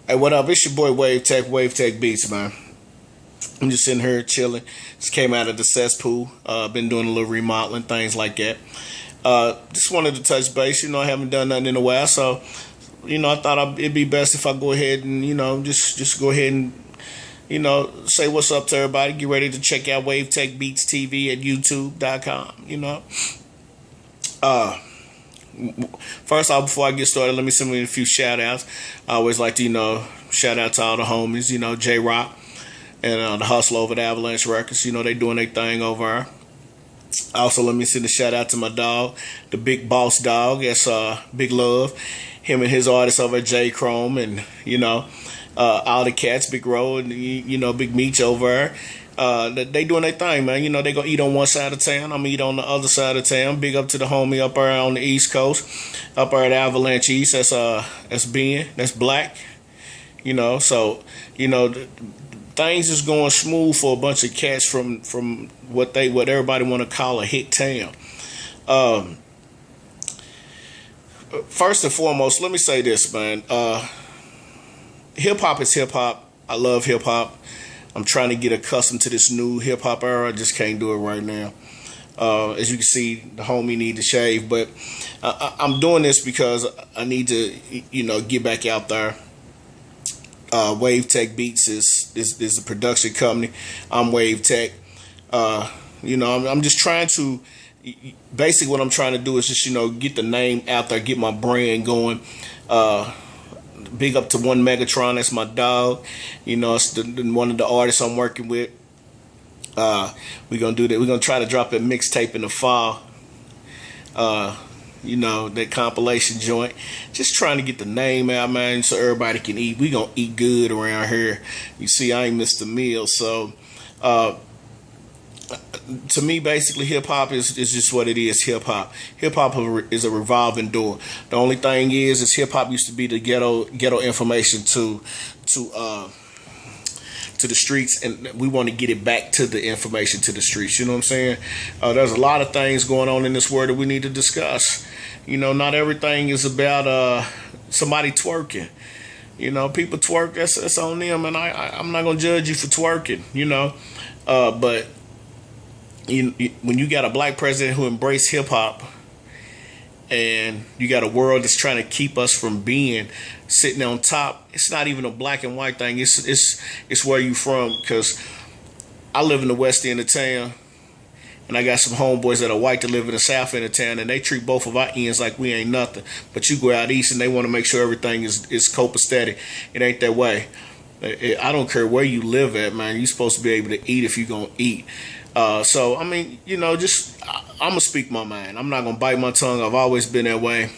Hey, what up? It's your boy Wave Tech Beats, man. I'm just sitting here chilling. Just came out of the cesspool. Been doing a little remodeling, things like that. Just wanted to touch base. I haven't done nothing in a while, so I thought it'd be best if I go ahead and just go ahead and say what's up to everybody. Get ready to check out Wave Tech Beats TV at YouTube.com. Uh, First off, before I get started, let me send me a few shout outs. I always like to, shout out to all the homies, J Rock and the Hustle over at Avalanche Records. They doing their thing over there. Also, let me send a shout out to my dog, the Big Boss Dog. That's Big Love. Him and his artists over at J Chrome and, all the cats, Big Row and, Big Meech over there. They doing their thing, man. They gonna eat on one side of town. I'm gonna eat on the other side of town. Big up to the homie up there on the East Coast, up there at Avalanche East. That's Ben. That's Black. So things is going smooth for a bunch of cats from what everybody want to call a hit town. First and foremost, let me say this, man. Hip hop is hip hop. I love hip hop. I'm trying to get accustomed to this new hip hop era. I just can't do it right now. As you can see, the homie need to shave, but I'm doing this because I need to, get back out there. Wave Tech Beats is a production company. I'm Wave Tech. I'm just trying to. Basically, what I'm trying to do is just get the name out there, get my brand going. Big up to One Megatron, that's my dog. It's one of the artists I'm working with. We're gonna do that. We're gonna try to drop a mixtape in the fall. That compilation joint. Just trying to get the name out, man, so everybody can eat. We gonna eat good around here. You see, I ain't missed a meal, so to me, basically, hip hop is just what it is. Hip hop is a revolving door. The only thing is hip hop used to be the ghetto information to the streets, and we want to get it back to the information to the streets. You know what I'm saying? There's a lot of things going on in this world that we need to discuss. Not everything is about somebody twerking. People twerk. That's on them, and I'm not gonna judge you for twerking. But when you got a black president who embraced hip hop, and you got a world that's trying to keep us from being sitting on top, it's not even a black and white thing. It's where you from. Because I live in the west end of town, and I got some homeboys that are white that live in the south end of town, and they treat both of our ends like we ain't nothing. But you go out east, and they want to make sure everything is copacetic. It ain't that way. I don't care where you live at, man. You're supposed to be able to eat if you're gonna eat. So, I'm going to speak my mind. I'm not going to bite my tongue. I've always been that way.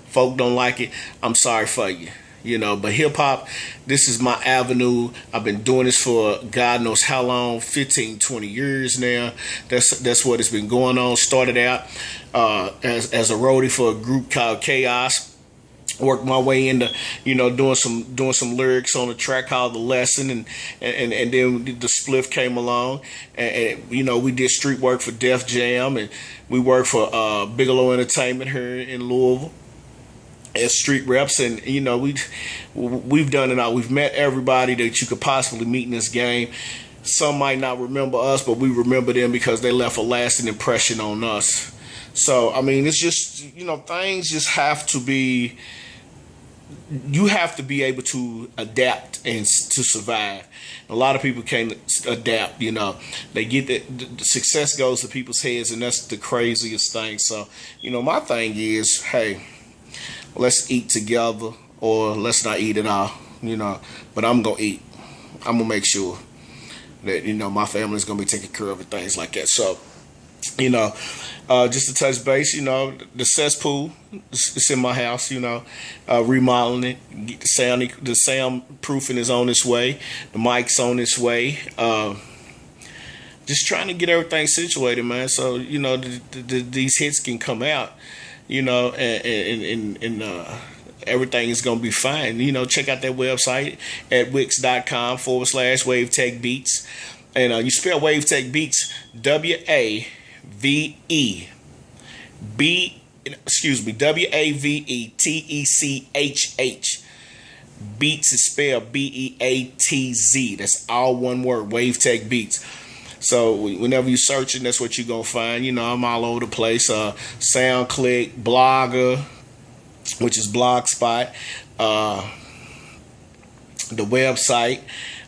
Folk don't like it. I'm sorry for you. But hip hop, this is my avenue. I've been doing this for God knows how long, 15, 20 years now. That's what it's been going on. Started out as a roadie for a group called Chaos. Worked my way into, doing some lyrics on a track called The Lesson, and then the Spliff came along, and we did street work for Def Jam, and we worked for Bigelow Entertainment here in Louisville as street reps, and we've done it all. We've met everybody that you could possibly meet in this game. Some might not remember us, but we remember them because they left a lasting impression on us. So it's just things just have to be. You have to be able to adapt and to survive. A lot of people can't adapt. They get that the success goes to people's heads, and that's the craziest thing. So my thing is, hey, let's eat together, or let's not eat at all. But I'm gonna eat. I'm gonna make sure that my family's gonna be taken care of and things like that. So just to touch base, the cesspool, it's in my house, remodeling it, the soundproofing is on its way, the mic's on its way, just trying to get everything situated, man, so, these hits can come out, and everything is going to be fine. Check out that website at wix.com/Wave Tech Beats, and you spell Wave Tech Beats, WAVETECHH. Beats is spelled Beatz. That's all one word, WaveTech Beats. So whenever you're searching, that's what you're going to find. You know, I'm all over the place. SoundClick, Blogger, which is Blogspot, the website,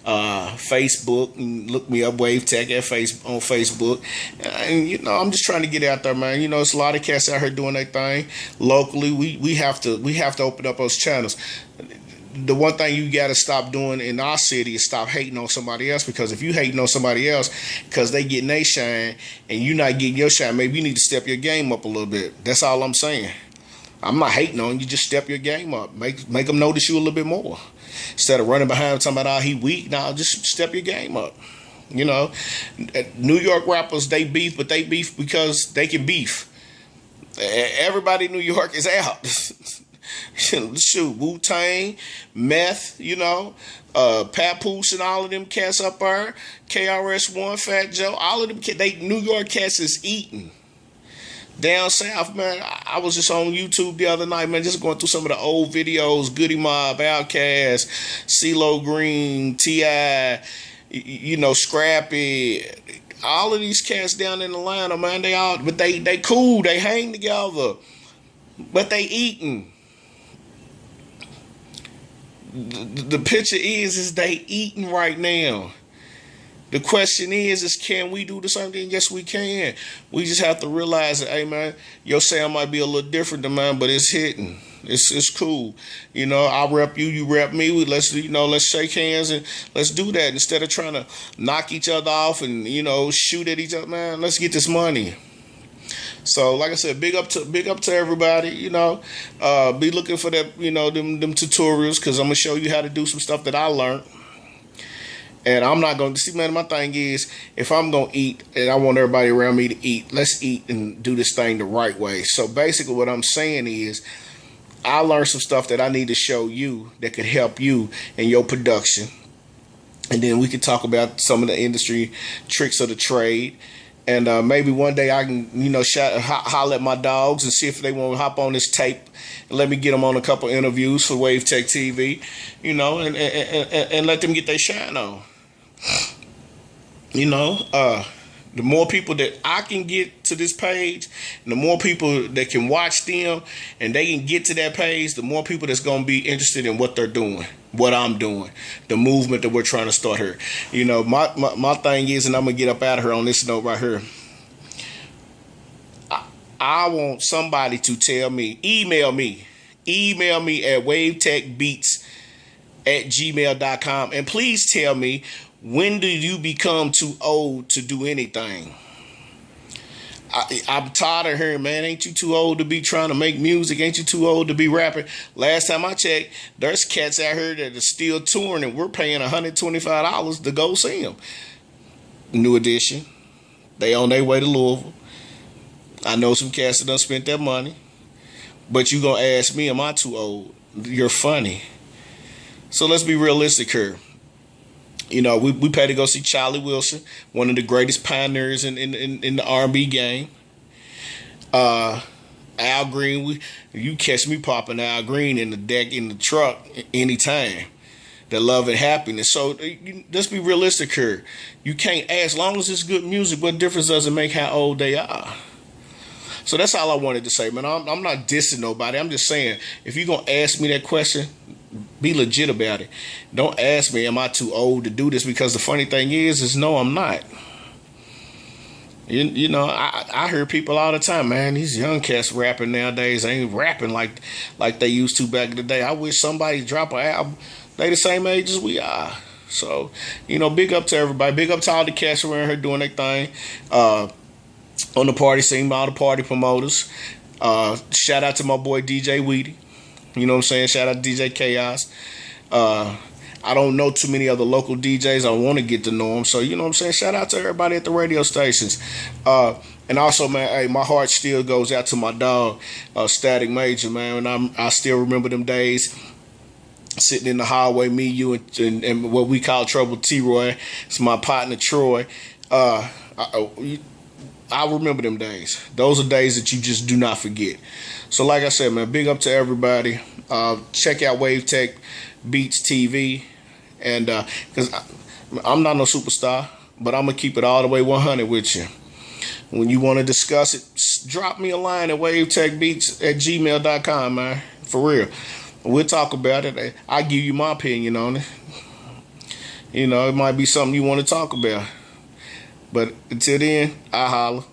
Facebook. Look me up, WaveTech on Facebook. And you know, I'm just trying to get out there, man. You know, it's a lot of cats out here doing their thing locally. We have to open up those channels. The one thing you got to stop doing in our city is stop hating on somebody else, because if you hating on somebody else because they getting their shine and you not getting your shine, maybe you need to step your game up a little bit. That's all I'm saying. I'm not hating on you. Just step your game up. Make them notice you a little bit more. Instead of running behind and talking about, oh, he weak. Now just step your game up. You know, New York rappers, they beef, but they beef because they can beef. Everybody in New York is out. Shoot, Wu-Tang, Meth, you know, Papoose and all of them cats up there, KRS-One, Fat Joe, all of them cats, New York cats is eating. Down south, man, I was just on YouTube the other night, man, just going through some of the old videos, Goody Mob, Outkast, CeeLo Green, T.I., you know, Scrappy, all of these cats down in Atlanta, man, but they cool, they hang together, but they eating. The picture is they eating right now. The question is can we do the same thing? Yes, we can. We just have to realize that, hey, man, your sound might be a little different than mine, but it's hitting. It's cool. You know, I rep you, you rep me. Let's shake hands and let's do that instead of trying to knock each other off and, you know, shoot at each other. Man, let's get this money. So, like I said, big up to everybody. You know, be looking for that. You know, them tutorials, because I'm gonna show you how to do some stuff that I learned. And I'm not going to see, man, my thing is, if I'm going to eat and I want everybody around me to eat, let's eat and do this thing the right way. So basically what I'm saying is I learned some stuff that I need to show you that could help you in your production. And then we can talk about some of the industry tricks of the trade. And maybe one day I can, you know, holler at my dogs and see if they want to hop on this tape and let me get them on a couple interviews for WaveTech TV, you know, and let them get their shine on. You know, the more people that I can get to this page, and the more people that can watch them and they can get to that page, the more people that's going to be interested in what they're doing, what I'm doing, the movement that we're trying to start here. You know, my thing is, and I'm going to get up out of here on this note right here. I want somebody to tell me, email me at wavetechbeats@gmail.com, and please tell me, when did you become too old to do anything? I'm tired of hearing, man, ain't you too old to be trying to make music? Ain't you too old to be rapping? Last time I checked, there's cats out here that are still touring and we're paying $125 to go see them. New Edition. They on their way to Louisville. I know some cats that done spent that money. But you gonna ask me, am I too old? You're funny. So let's be realistic here. You know, we paid to go see Charlie Wilson, one of the greatest pioneers in the R&B game. Al Green, you catch me popping Al Green in the deck, in the truck, anytime. The Love and Happiness. So let's be realistic here. You can't ask, as long as it's good music, what difference does it make how old they are? So that's all I wanted to say, man. I'm not dissing nobody. I'm just saying, if you're going to ask me that question, be legit about it. Don't ask me, am I too old to do this? Because the funny thing is no, I'm not. You know, I hear people all the time, man, these young cats rapping nowadays ain't rapping like they used to back in the day. I wish somebody drop an album. They the same age as we are. So, you know, big up to everybody. Big up to all the cats around here doing their thing. On the party scene, all the party promoters. Shout out to my boy DJ Weedy. You know what I'm saying? Shout out to DJ Chaos. I don't know too many other local DJs. I want to get to know them. So, you know what I'm saying? Shout out to everybody at the radio stations. And also, man, hey, my heart still goes out to my dog, Static Major, man. And I still remember them days sitting in the hallway, me, you, and what we call Trouble T-Roy. It's my partner, Troy. I remember them days. Those are days that you just do not forget. So like I said, man, big up to everybody. check out Wave Tech Beats TV, and because I'm not no superstar, but I'm gonna keep it all the way 100 with you. When you want to discuss it, drop me a line at wavetechbeats@gmail.com, man. For real. We'll talk about it. I'll give you my opinion on it. You know, it might be something you want to talk about. But until then, I holla.